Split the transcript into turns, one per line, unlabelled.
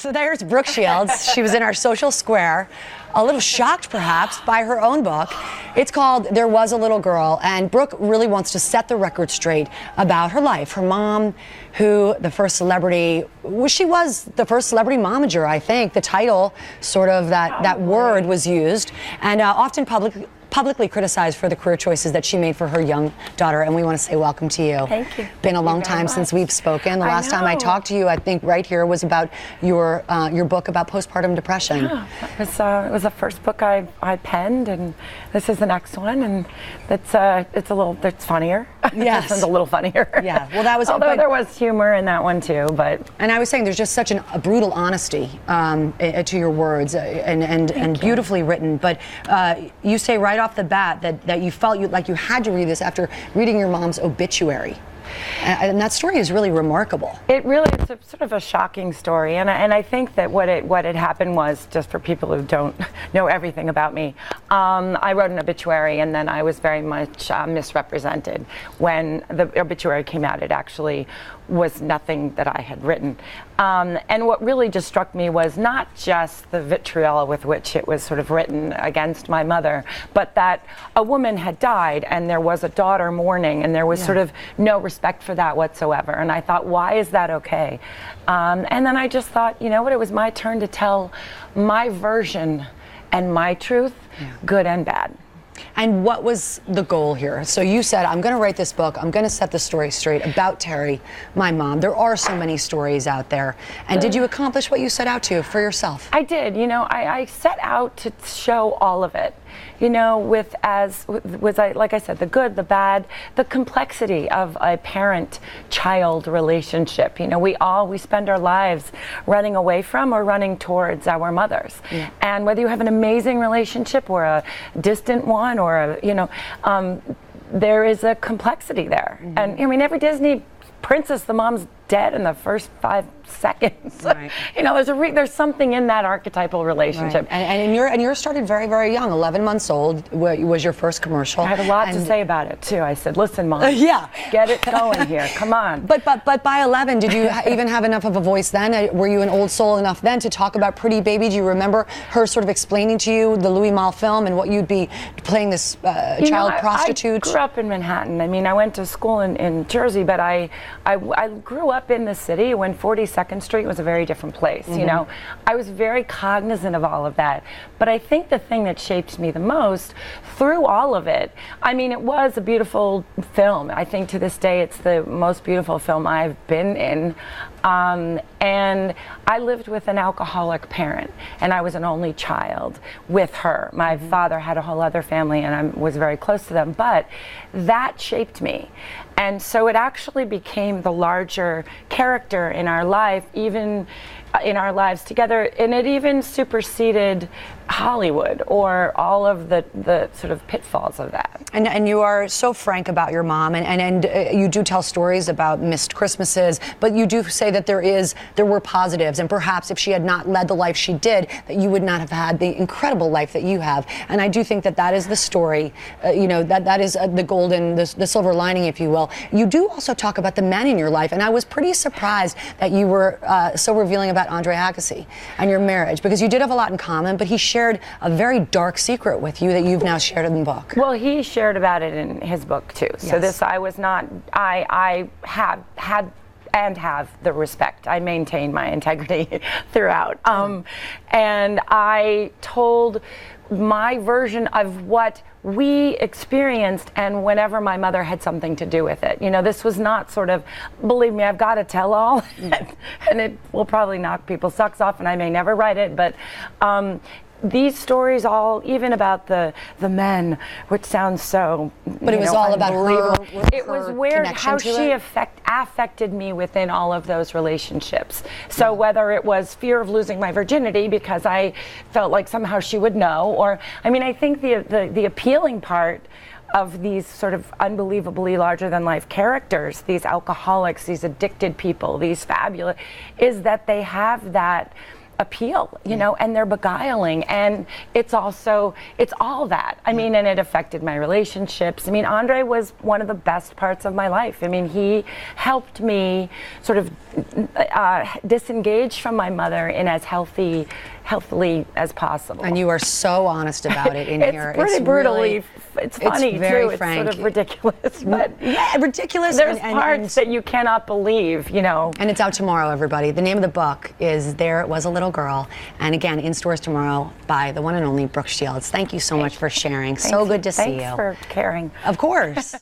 So there's Brooke Shields. She was in our social square, a little shocked perhaps by her own book. It's called There Was a Little Girl, and Brooke really wants to set the record straight about her life. Her mom, who the first celebrity, she was the first celebrity momager, I think. The title, sort of that word was used, and often publicly criticized for the career choices that she made for her young daughter, and we want to say welcome to you.
Thank you.
Been a long time since we've spoken. The last time I talked to you, I think right here, was about your book about postpartum depression.
Yeah, it was the first book I penned, and this is the next one, and it's funnier.
Yes.
This one's a little funnier.
Yeah. Well, that was.
Although there was humor in that one too, but.
And I was saying, there's just such a brutal honesty to your words, and beautifully written. But you say right off the bat that you felt like you had to read this after reading your mom's obituary. And that story is really remarkable.
It really is sort of a shocking story, and I think that what had happened was, just for people who don't know everything about me, I wrote an obituary, and then I was very much misrepresented. When the obituary came out, it actually was nothing that I had written. And what really just struck me was not just the vitriol with which it was sort of written against my mother, but that a woman had died and there was a daughter mourning, and there was sort of no respect for that whatsoever. And I thought, why is that okay? And then I just thought, you know what, it was my turn to tell my version and my truth, good and bad.
And what was the goal here? So you said, I'm going to write this book, I'm going to set the story straight about Terry, my mom. There are so many stories out there. And did you accomplish what you set out to for yourself?
I did. You know, I set out to show all of it. You know, like I said, the good, the bad, the complexity of a parent-child relationship. You know, we spend our lives running away from or running towards our mothers. Yeah. And whether you have an amazing relationship or a distant one, or there is a complexity there. Mm-hmm. And I mean, every Disney princess, the mom's dead in the first 5 seconds. Right. You know, there's something in that archetypal relationship.
Right. And yours started very, very young. 11 months old was your first commercial.
I had a lot to say about it too. I said, "Listen, Mom, get it going here. Come on."
But by 11, did you even have enough of a voice then? Were you an old soul enough then to talk about Pretty Baby? Do you remember her sort of explaining to you the Louis Malle film and what you'd be playing this child prostitute?
I grew up in Manhattan. I mean, I went to school in Jersey, but I grew up in the city when 42nd Street was a very different place. Mm-hmm. You know, I was very cognizant of all of that. But I think the thing that shaped me the most through all of it, I mean, it was a beautiful film. I think to this day it's the most beautiful film I've been in. And I lived with an alcoholic parent, and I was an only child with her. My father had a whole other family, and I was very close to them, but that shaped me. And so it actually became the larger character in our life, even in our lives together, and it even superseded Hollywood or all of the sort of pitfalls of that.
And you are so frank about your mom, and you do tell stories about missed Christmases, but you do say that there were positives, and perhaps if she had not led the life she did, that you would not have had the incredible life that you have. And I do think that is the story, you know, that is the silver lining, if you will. You do also talk about the men in your life, and I was pretty surprised that you were so revealing about Andre Agassi and your marriage, because you did have a lot in common, but he shared a very dark secret with you that you've now shared in the book.
Well, he shared about it in his book too. So
yes.
I have the respect. I maintain my integrity throughout. And I told my version of what we experienced, and whenever my mother had something to do with it. You know, this was not sort of, believe me, I've got to tell all, and it will probably knock people's socks off, and I may never write it, but these stories all, even about the men, which sounds so,
but it was all about her.
It was weird how she affected me within all of those relationships. So whether it was fear of losing my virginity because I felt like somehow she would know, or, I mean, I think the appealing part of these sort of unbelievably larger than life characters, these alcoholics, these addicted people, these fabulous, is that they have that appeal, you know, and they're beguiling, and it's all that. I mean, and it affected my relationships. I mean, Andre was one of the best parts of my life. I mean, he helped me sort of disengage from my mother in as healthily as possible.
And you are so honest about it in here.
It's pretty brutally. It's funny
it's very
too.
frank.
It's sort of ridiculous, but
yeah, ridiculous.
There's parts that you cannot believe, you know.
And it's out tomorrow, everybody. The name of the book is There It Was a Little Girl, and again, in stores tomorrow by the one and only Brooke Shields. Thank you so much for sharing. So good to see you.
Thanks for caring.
Of course.